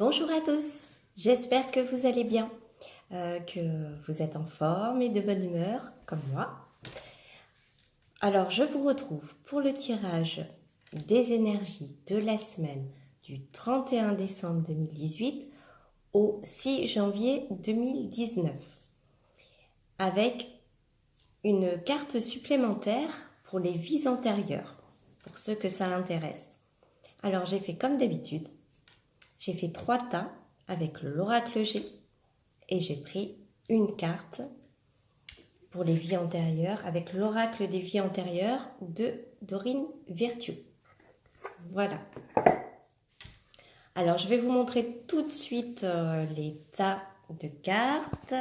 Bonjour à tous, j'espère que vous allez bien, que vous êtes en forme et de bonne humeur comme moi. Alors je vous retrouve pour le tirage des énergies de la semaine du 31 décembre 2018 au 6 janvier 2019 avec une carte supplémentaire pour les vies antérieures, pour ceux que ça intéresse. Alors j'ai fait comme d'habitude, j'ai fait 3 tas avec l'oracle G et j'ai pris une carte pour les vies antérieures avec l'oracle des vies antérieures de Dorine Virtue. Voilà. Alors je vais vous montrer tout de suite les tas de cartes.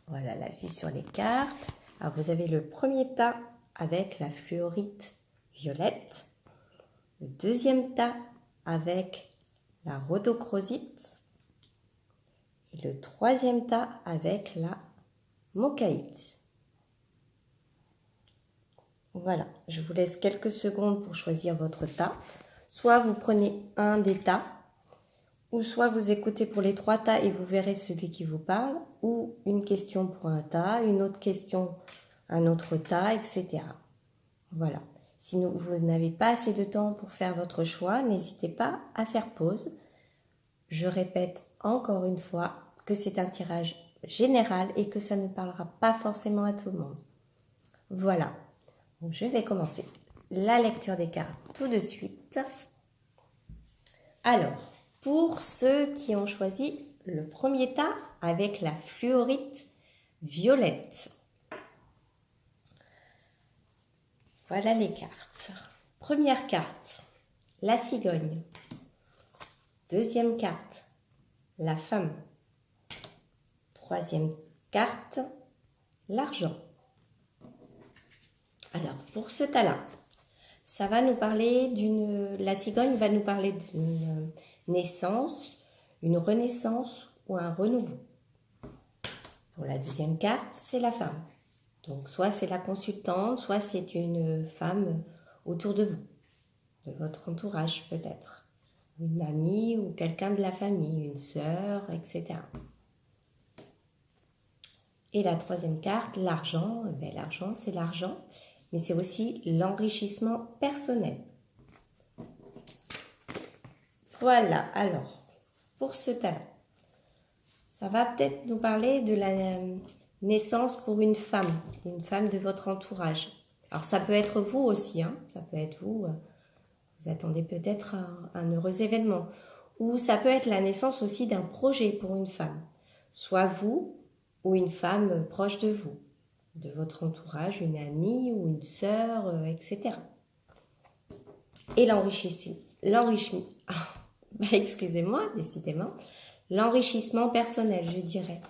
Voilà la vue sur les cartes. Alors vous avez le premier tas avec la fluorite violette, le deuxième tas avec la rhodochrosite et le troisième tas avec la mochaïte. Voilà, je vous laisse quelques secondes pour choisir votre tas. Soit vous prenez un des tas, ou soit vous écoutez pour les 3 tas et vous verrez celui qui vous parle, ou une question pour un tas, une autre question, un autre tas, etc. Voilà. Si vous n'avez pas assez de temps pour faire votre choix, n'hésitez pas à faire pause. Je répète encore une fois que c'est un tirage général et que ça ne parlera pas forcément à tout le monde. Voilà. Donc, je vais commencer la lecture des cartes tout de suite. Alors, pour ceux qui ont choisi le premier tas avec la fluorite violette. Voilà les cartes. Première carte, la cigogne. Deuxième carte, la femme. Troisième carte, l'argent. Alors, pour ce tas-là, ça va nous parler la cigogne va nous parler d'une naissance, une renaissance ou un renouveau. Pour la deuxième carte, c'est la femme. Donc, soit c'est la consultante, soit c'est une femme autour de vous, de votre entourage peut-être. Une amie ou quelqu'un de la famille, une sœur, etc. Et la troisième carte, l'argent. L'argent, c'est l'argent, mais c'est aussi l'enrichissement personnel. Voilà, alors, pour ce tas-là, ça va peut-être nous parler de la naissance pour une femme de votre entourage. Alors, ça peut être vous aussi, hein, ça peut être vous, vous attendez peut-être un heureux événement. Ou ça peut être la naissance aussi d'un projet pour une femme, soit vous ou une femme proche de vous, de votre entourage, une amie ou une sœur, etc. Et l'enrichissement, excusez-moi, décidément, l'enrichissement personnel, je dirais,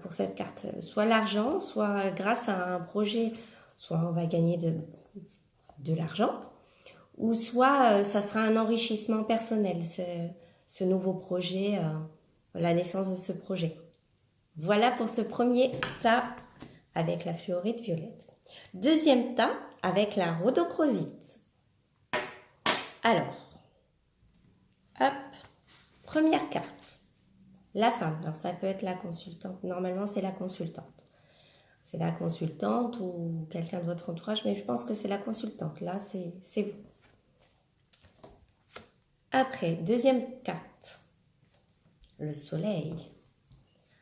pour cette carte. Soit l'argent, soit grâce à un projet, soit on va gagner de l'argent, ou soit ça sera un enrichissement personnel, ce nouveau projet, la naissance de ce projet. Voilà pour ce premier tas avec la fluorite violette. Deuxième tas avec la rhodochrosite. Alors, hop, première carte, la femme. Alors ça peut être la consultante, normalement c'est la consultante. C'est la consultante ou quelqu'un de votre entourage, mais je pense que c'est la consultante. Là, c'est vous. Après, deuxième carte, le soleil.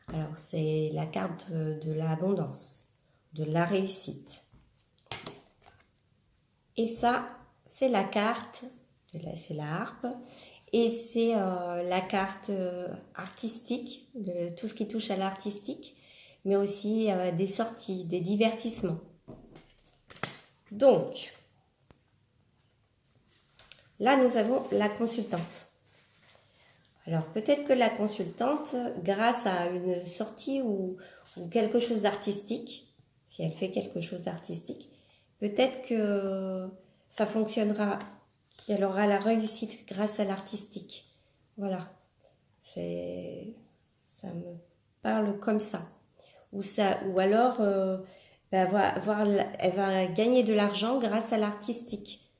Alors, c'est la carte de l'abondance, de la réussite. Et ça, c'est la carte, c'est la harpe, et c'est la carte artistique, de tout ce qui touche à l'artistique, mais aussi des sorties, des divertissements. Donc, là, nous avons la consultante. Alors, peut-être que la consultante, grâce à une sortie ou quelque chose d'artistique, si elle fait quelque chose d'artistique, peut-être que ça fonctionnera, qu'elle aura la réussite grâce à l'artistique. Voilà. Ça me parle comme ça. Ou alors, elle va gagner de l'argent grâce à l'artistique.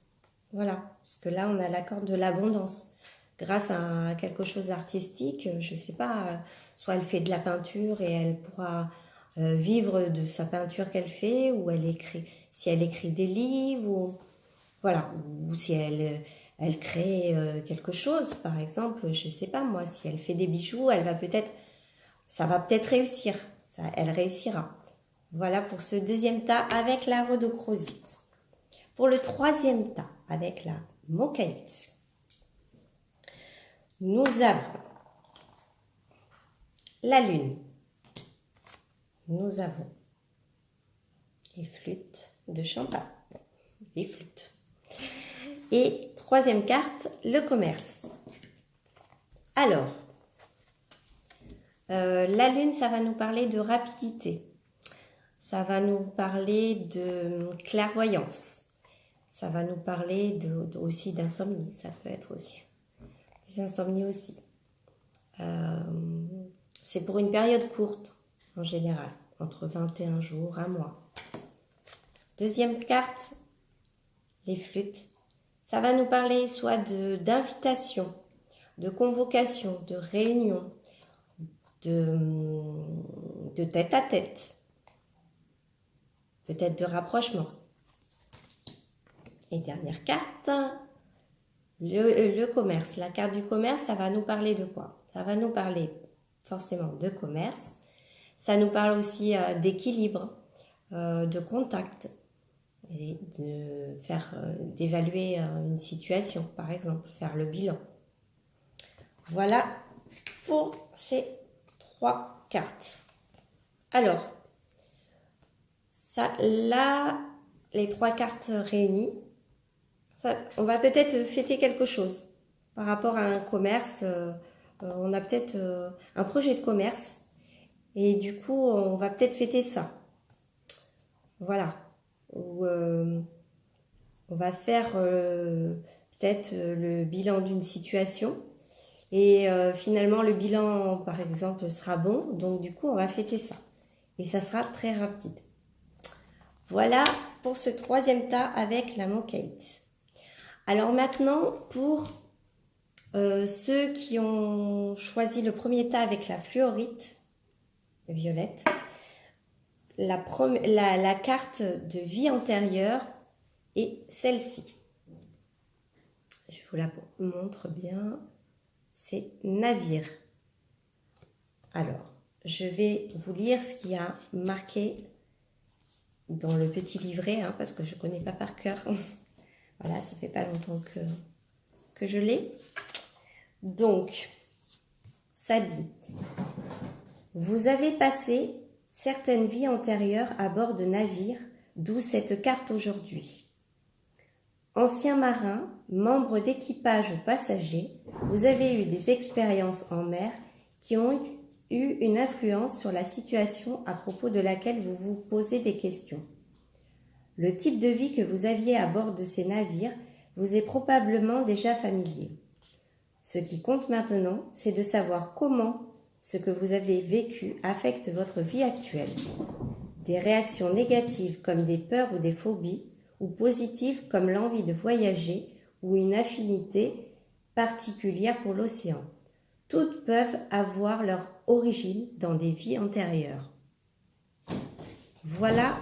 Voilà. Parce que là, on a la corde de l'abondance. grâce à quelque chose d'artistique, je ne sais pas, soit elle fait de la peinture et elle pourra vivre de sa peinture qu'elle fait, ou elle écrit, si elle écrit des livres, ou voilà, ou si elle crée quelque chose, par exemple, je ne sais pas moi, si elle fait des bijoux, ça va peut-être réussir, elle réussira. Voilà pour ce deuxième tas avec la rhodochrosite. Pour le troisième tas avec la mocaïte, nous avons la lune, nous avons les flûtes de champagne, les flûtes. Et troisième carte, le commerce. Alors, la lune, ça va nous parler de rapidité. Ça va nous parler de clairvoyance. Ça va nous parler aussi d'insomnie. Ça peut être aussi des insomnies aussi. C'est pour une période courte, en général, entre 21 jours, un mois. Deuxième carte, les flûtes. Ça va nous parler soit d'invitation, de convocation, de réunion, de tête à tête, peut-être de rapprochement. Et dernière carte, le commerce. La carte du commerce, ça va nous parler de quoi? Ça va nous parler forcément de commerce. Ça nous parle aussi d'équilibre, de contact, et d'évaluer une situation, par exemple, faire le bilan. Voilà pour ces 3 cartes. Alors, là, les 3 cartes réunies, on va peut-être fêter quelque chose par rapport à un commerce. On a peut-être un projet de commerce et du coup, on va peut-être fêter ça. Voilà. Ou on va faire peut-être le bilan d'une situation et finalement le bilan par exemple sera bon, donc du coup on va fêter ça et ça sera très rapide. Voilà pour ce troisième tas avec la mocaïte. Alors maintenant pour ceux qui ont choisi le premier tas avec la fluorite violette, la carte de vie antérieure est celle-ci. Je vous la montre bien. C'est navire. Alors, je vais vous lire ce qu'il y a marqué dans le petit livret, hein, parce que je ne connais pas par cœur. Voilà, ça fait pas longtemps que je l'ai. Donc, ça dit, vous avez passé certaines vies antérieures à bord de navires, d'où cette carte aujourd'hui. Ancien marin, membre d'équipage ou passager, vous avez eu des expériences en mer qui ont eu une influence sur la situation à propos de laquelle vous vous posez des questions. Le type de vie que vous aviez à bord de ces navires vous est probablement déjà familier. Ce qui compte maintenant, c'est de savoir comment ce que vous avez vécu affecte votre vie actuelle. Des réactions négatives comme des peurs ou des phobies, ou positives comme l'envie de voyager ou une affinité particulière pour l'océan. Toutes peuvent avoir leur origine dans des vies antérieures. Voilà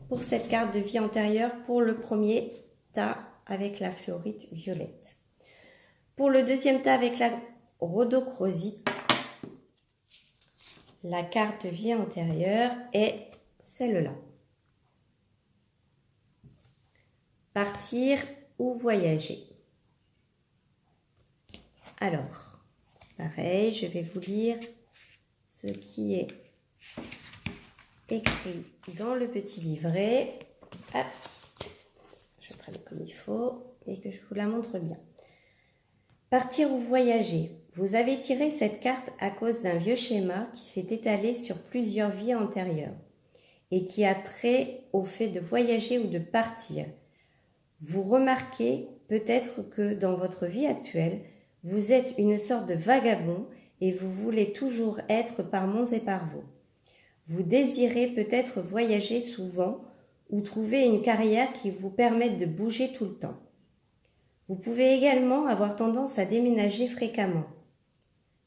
pour cette carte de vie antérieure pour le premier tas avec la fluorite violette. Pour le deuxième tas avec la rhodochrosite, la carte vie antérieure est celle-là. Partir ou voyager. Alors, pareil, je vais vous lire ce qui est écrit dans le petit livret. Hop, je prends comme il faut et que je vous la montre bien. Partir ou voyager. Vous avez tiré cette carte à cause d'un vieux schéma qui s'est étalé sur plusieurs vies antérieures et qui a trait au fait de voyager ou de partir. Vous remarquez peut-être que dans votre vie actuelle, vous êtes une sorte de vagabond et vous voulez toujours être par monts et par vaux. Vous désirez peut-être voyager souvent ou trouver une carrière qui vous permette de bouger tout le temps. Vous pouvez également avoir tendance à déménager fréquemment.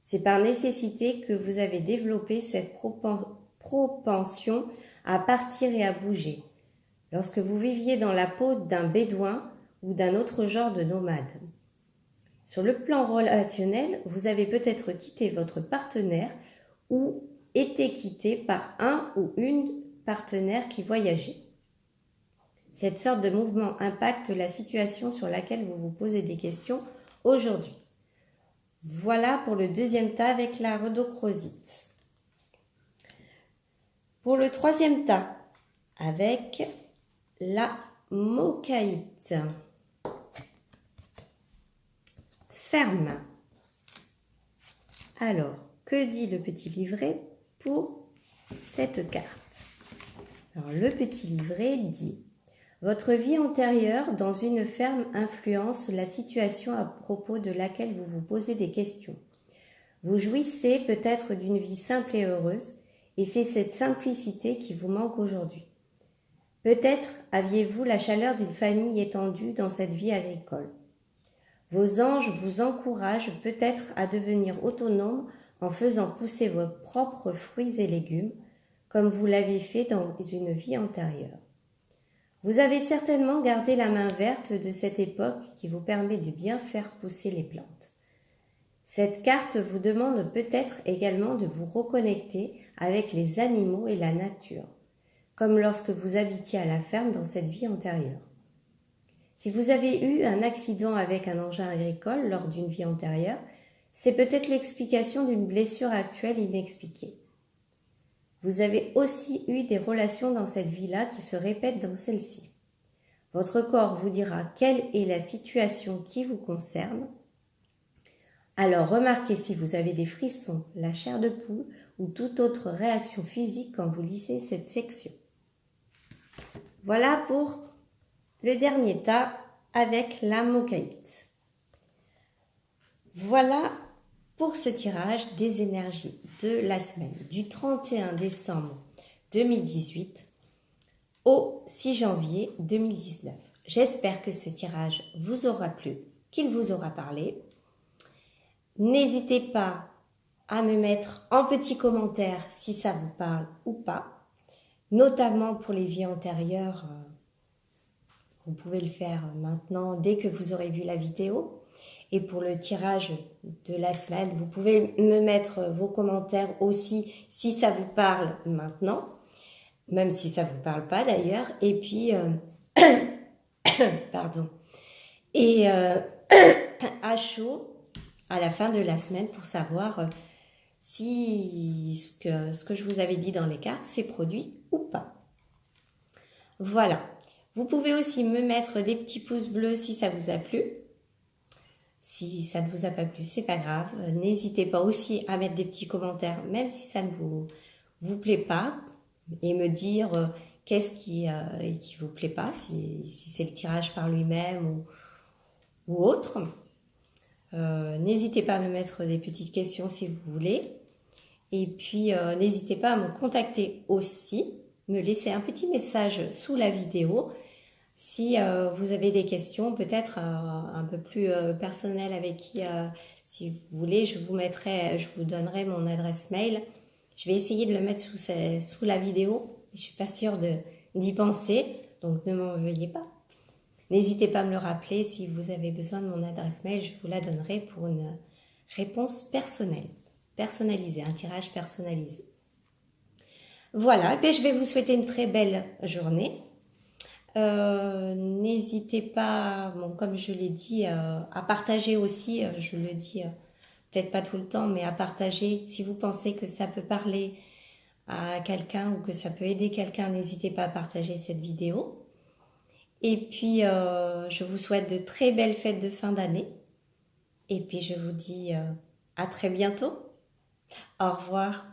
C'est par nécessité que vous avez développé cette propension à partir et à bouger. Lorsque vous viviez dans la peau d'un bédouin ou d'un autre genre de nomade. Sur le plan relationnel, vous avez peut-être quitté votre partenaire ou été quitté par un ou une partenaire qui voyageait. Cette sorte de mouvement impacte la situation sur laquelle vous vous posez des questions aujourd'hui. Voilà pour le deuxième tas avec la rhodochrosite. Pour le troisième tas, avec la mochaïte. Ferme. Alors, que dit le petit livret pour cette carte? Alors, le petit livret dit: votre vie antérieure dans une ferme influence la situation à propos de laquelle vous vous posez des questions. Vous jouissez peut-être d'une vie simple et heureuse, et c'est cette simplicité qui vous manque aujourd'hui. Peut-être aviez-vous la chaleur d'une famille étendue dans cette vie agricole. Vos anges vous encouragent peut-être à devenir autonome en faisant pousser vos propres fruits et légumes, comme vous l'avez fait dans une vie antérieure. Vous avez certainement gardé la main verte de cette époque qui vous permet de bien faire pousser les plantes. Cette carte vous demande peut-être également de vous reconnecter avec les animaux et la nature, comme lorsque vous habitiez à la ferme dans cette vie antérieure. Si vous avez eu un accident avec un engin agricole lors d'une vie antérieure, c'est peut-être l'explication d'une blessure actuelle inexpliquée. Vous avez aussi eu des relations dans cette vie-là qui se répètent dans celle-ci. Votre corps vous dira quelle est la situation qui vous concerne. Alors remarquez si vous avez des frissons, la chair de poule ou toute autre réaction physique quand vous lisez cette section. Voilà pour le dernier tas avec la mochaïte. Voilà pour ce tirage des énergies de la semaine du 31 décembre 2018 au 6 janvier 2019. J'espère que ce tirage vous aura plu, qu'il vous aura parlé. N'hésitez pas à me mettre en petit commentaire si ça vous parle ou pas, notamment pour les vies antérieures. Vous pouvez le faire maintenant dès que vous aurez vu la vidéo. Et pour le tirage de la semaine, vous pouvez me mettre vos commentaires aussi si ça vous parle maintenant, même si ça ne vous parle pas d'ailleurs. Et puis, pardon. Et à chaud, à la fin de la semaine, pour savoir si ce que je vous avais dit dans les cartes s'est produit ou pas. Voilà. Vous pouvez aussi me mettre des petits pouces bleus si ça vous a plu. Si ça ne vous a pas plu, c'est pas grave. N'hésitez pas aussi à mettre des petits commentaires, même si ça ne vous plaît pas, et me dire qu'est-ce qui vous plaît pas, si c'est le tirage par lui-même ou autre. N'hésitez pas à me mettre des petites questions si vous voulez. Et puis, n'hésitez pas à me contacter aussi, me laisser un petit message sous la vidéo si vous avez des questions, peut-être un peu plus personnelles avec qui, si vous voulez, je vous donnerai mon adresse mail. Je vais essayer de le mettre sous la vidéo. Je suis pas sûre d'y penser, donc ne m'en veuillez pas. N'hésitez pas à me le rappeler si vous avez besoin de mon adresse mail, je vous la donnerai pour une réponse personnalisée, un tirage personnalisé. Voilà, et je vais vous souhaiter une très belle journée. N'hésitez pas, bon, comme je l'ai dit, à partager aussi, je le dis peut-être pas tout le temps, mais à partager si vous pensez que ça peut parler à quelqu'un ou que ça peut aider quelqu'un, n'hésitez pas à partager cette vidéo. Et puis, je vous souhaite de très belles fêtes de fin d'année. Et puis, je vous dis à très bientôt. Au revoir.